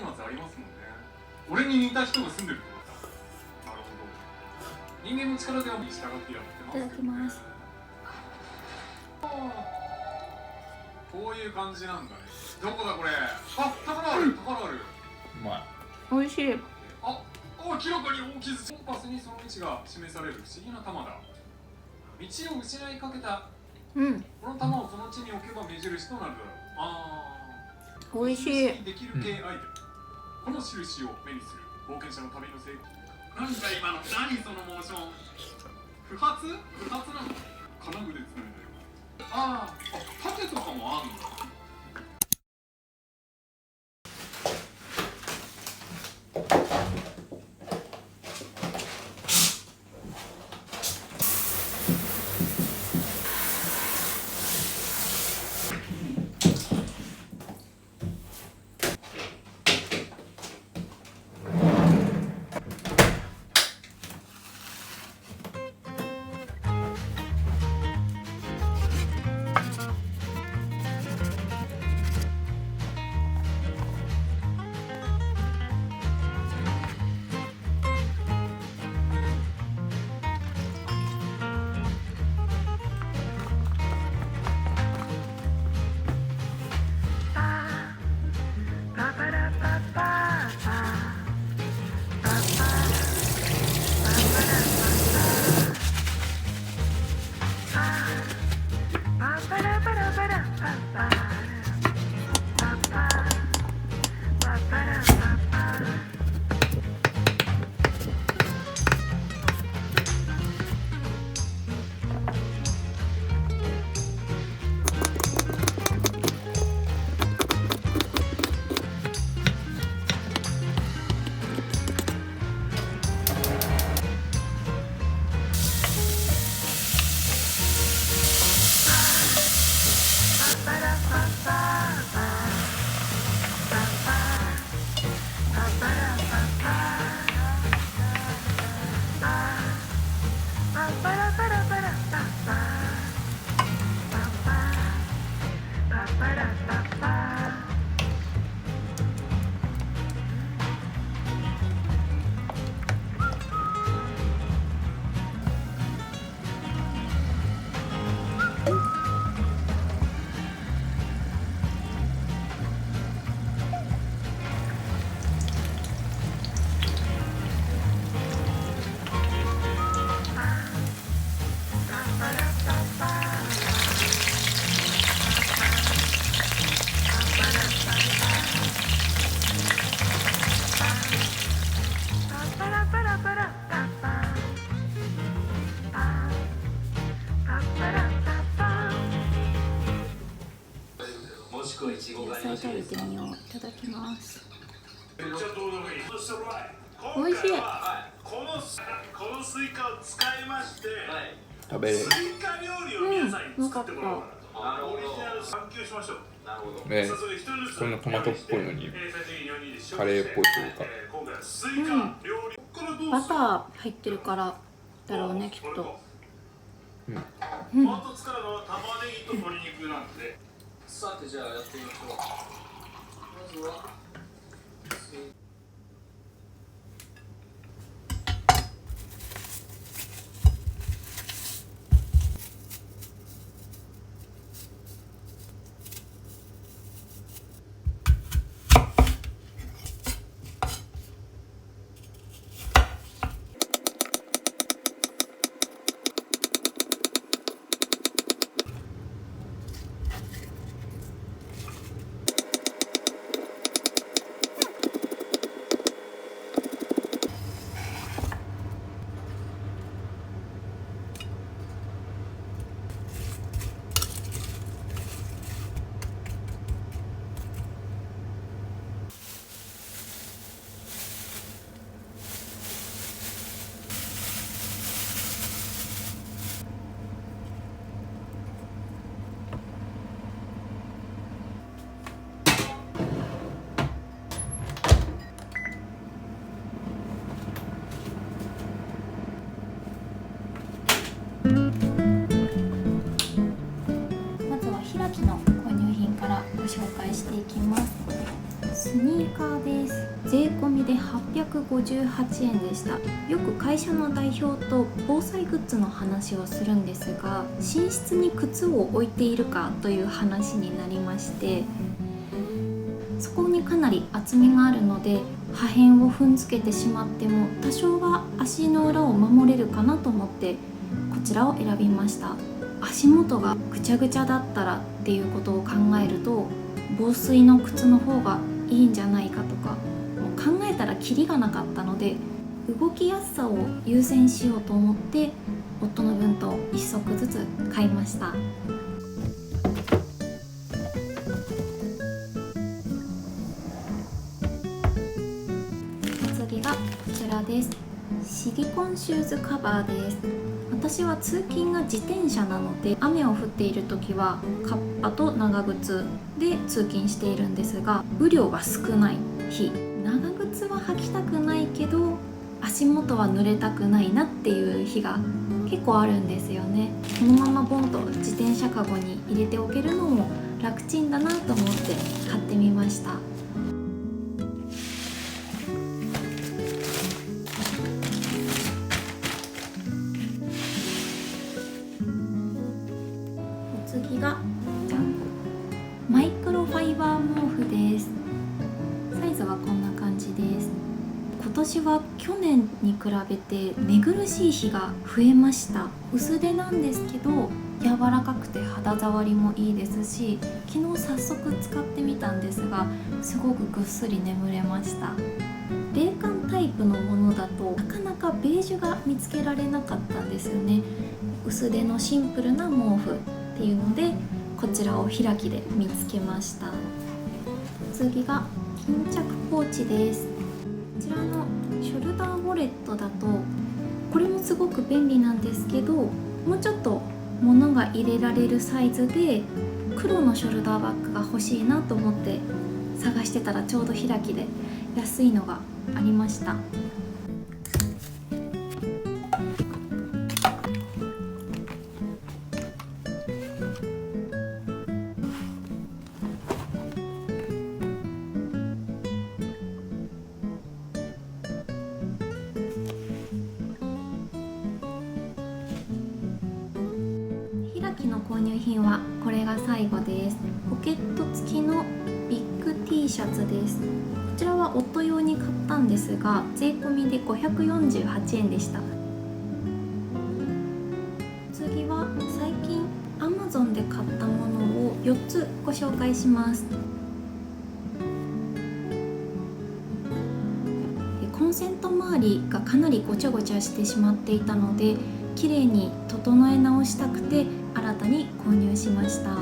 松明ありますもんね。俺に似た人が住んでるってことだ。なるほど。人間の力ではに従ってやってます、ね。いただきます。こういう感じなんだね。どこだこれ。あ、宝ある、宝ある。うまい。美味しい。あ、明らかに大きず。コンパスにその位置が示される不思議な玉だ。道を失いかけた。うん。この玉をその地に置けば目印となるだろう。ああ。美味しい。できる系アイテム。この印を目にする冒険者の旅の成功。なんだ今の、何そのモーション。不発なの。金具でつないだよ。ああ、盾とかもあるんだ。い食べてみよう。いただきます。めっちゃどうでもいい。美味しい。このスイカを使いまして、食べれる。スイカ料理を皆さんに作ってもらおうかなと。オリジナル探求しましょう。このトマトっぽいのにカレーっぽいというか、今回はスイカ料理。バター入ってるからだろうね、きっと。トマト使うのは玉ねぎと鶏肉なんで。さてじゃあやってみましょう。まずは開きの購入品からご紹介していきます。スニーカーです。税込みで858円でした。よく会社の代表と防災グッズの話をするんですが、寝室に靴を置いているかという話になりまして、そこにかなり厚みがあるので破片を踏んづけてしまっても多少は足の裏を守れるかなと思ってこちらを選びました。足元がぐちゃぐちゃだったらっていうことを考えると防水の靴の方がいいんじゃないかとか、もう考えたらキリがなかったので動きやすさを優先しようと思って夫の分と1足ずつ買いました。次がこちらです。シリコンシューズカバーです。私は通勤が自転車なので雨を降っている時はカッパと長靴で通勤しているんですが、雨量が少ない日、長靴は履きたくないけど足元は濡れたくないなっていう日が結構あるんですよね。このままボンと自転車カゴに入れておけるのも楽ちんだなと思って買ってみました。次がじゃん、マイクロファイバー毛布です。サイズはこんな感じです。今年は去年に比べて寝苦しい日が増えました。薄手なんですけど柔らかくて肌触りもいいですし、昨日早速使ってみたんですがすごくぐっすり眠れました。冷感タイプのものだとなかなかベージュが見つけられなかったんですよね。薄手のシンプルな毛布っていうのでこちらを開きで見つけました。次が巾着ポーチです。こちらのショルダーウォレットだとこれもすごく便利なんですけど、もうちょっと物が入れられるサイズで黒のショルダーバッグが欲しいなと思って探してたらちょうど開きで安いのがありました。開きの購入品はこれが最後です。ポケット付きのビッグ T シャツです。こちらは夫用に買ったんですが税込みで548円でした。次は最近 Amazon で買ったものを4つご紹介します。コンセント周りがかなりごちゃごちゃしてしまっていたので綺麗に整え直したくて新たに購入しました。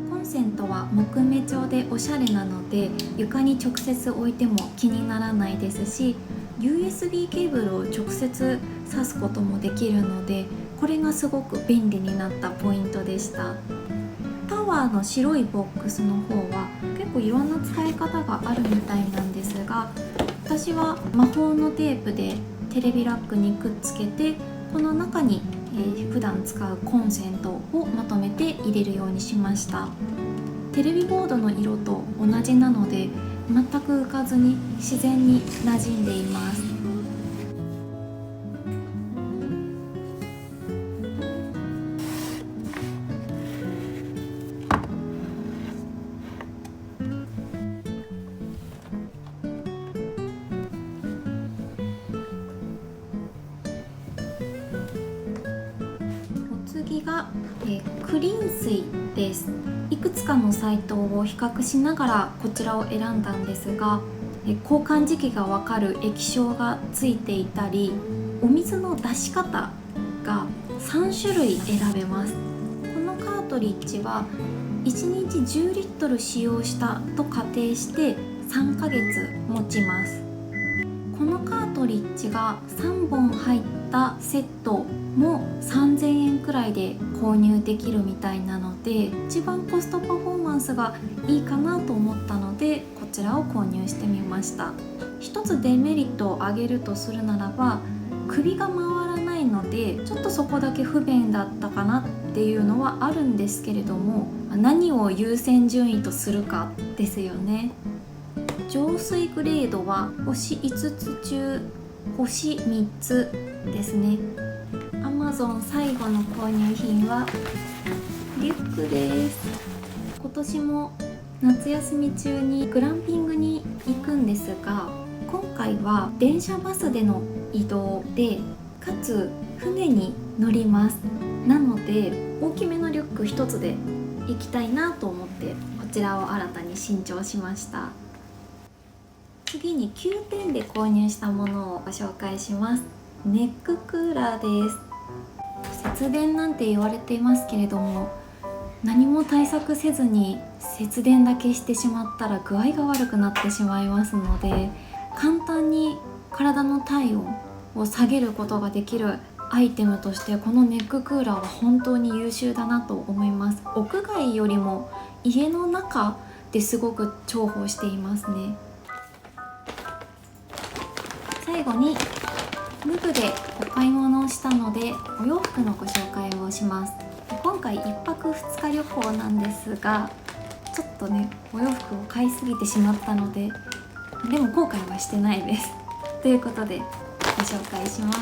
コンンセントは木目調でおしゃれなので床に直接置いても気にならないですし、 USB ケーブルを直接挿すこともできるので、これがすごく便利になったポイントでした。タワーの白いボックスの方は結構いろんな使い方があるみたいなんですが、私は魔法のテープでテレビラックにくっつけて、この中に普段使うコンセントをまとめて入れるようにしました。テレビボードの色と同じなので全く浮かずに自然に馴染んでいます。次が、クリーン水です。いくつかのサイトを比較しながらこちらを選んだんですが、交換時期がわかる液晶がついていたり、お水の出し方が3種類選べます。このカートリッジは1日10リットル使用したと仮定して3ヶ月持ちます。このカートリッジが3本入ったセットも3000円くらいで購入できるみたいなので、一番コストパフォーマンスがいいかなと思ったのでこちらを購入してみました。一つデメリットを挙げるとするならば、首が回らないのでちょっとそこだけ不便だったかなっていうのはあるんですけれども、何を優先順位とするかですよね。浄水グレードは星5つ中星3つですね。 Amazon 最後の購入品はリュックです。今年も夏休み中にグランピングに行くんですが、今回は電車バスでの移動でかつ船に乗ります。なので大きめのリュック1つで行きたいなと思ってこちらを新たに新調しました。次に9点で購入したものをご紹介します。ネッククーラーです。節電なんて言われていますけれども、何も対策せずに節電だけしてしまったら具合が悪くなってしまいますので、簡単に体の体温を下げることができるアイテムとしてこのネッククーラーは本当に優秀だなと思います。屋外よりも家の中ですごく重宝していますね。最後にムブでお買い物をしたのでお洋服のご紹介をします。今回1泊2日旅行なんですが、ちょっとねお洋服を買いすぎてしまったので、でも後悔はしてないですということでご紹介します。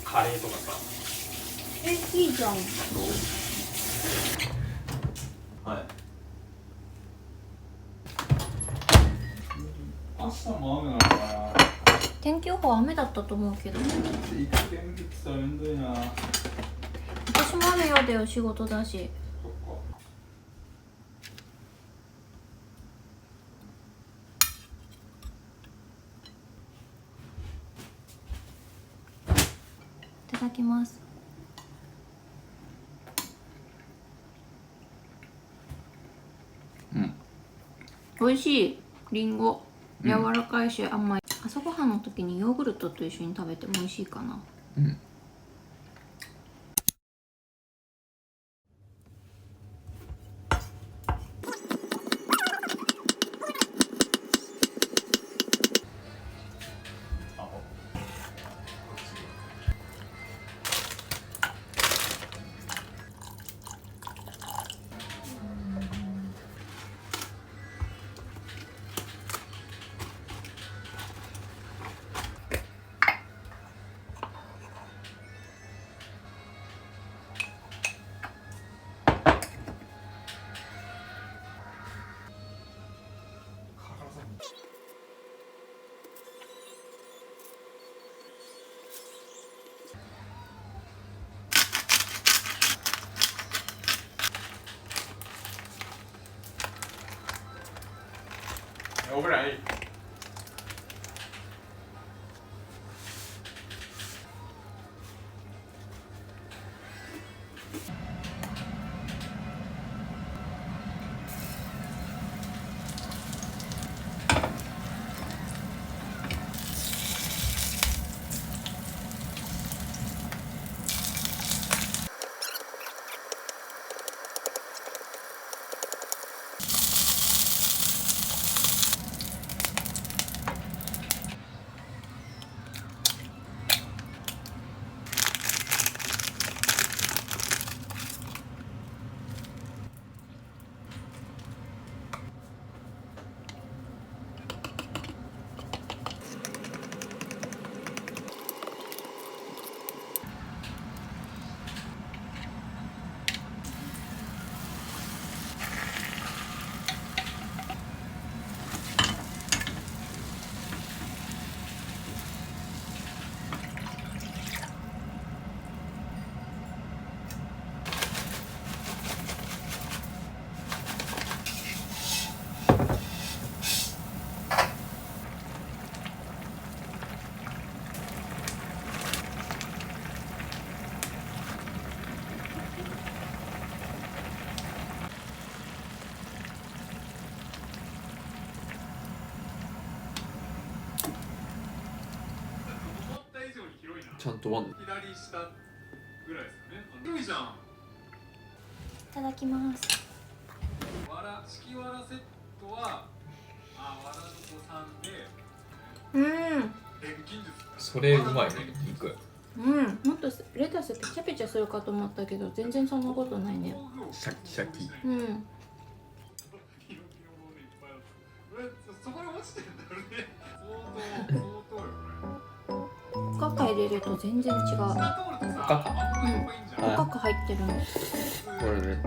カレーとかさ。いいじゃん。はい。明日も雨なのかな。天気予報雨だったと思うけど、一点降ってたらめんどいな。私も雨やだよ、仕事だし。そっか。いただきます。美味しい。りんご柔らかいし甘い。朝ごはんの時にヨーグルトと一緒に食べても美味しいかな。オブライ思った以上に広いな。ちゃんとワン左下ぐらいですかね。いいじゃん。いただきます。式わらセットはわらの子さんで錬金術。それうまいね肉。もっとレタスペチャペチャするかと思ったけど全然そんなことないね。シャキシャキ。そこに落ちてるんだよね。相当よこれ。おかか入れると全然違う。おかおかか入ってるの。これね。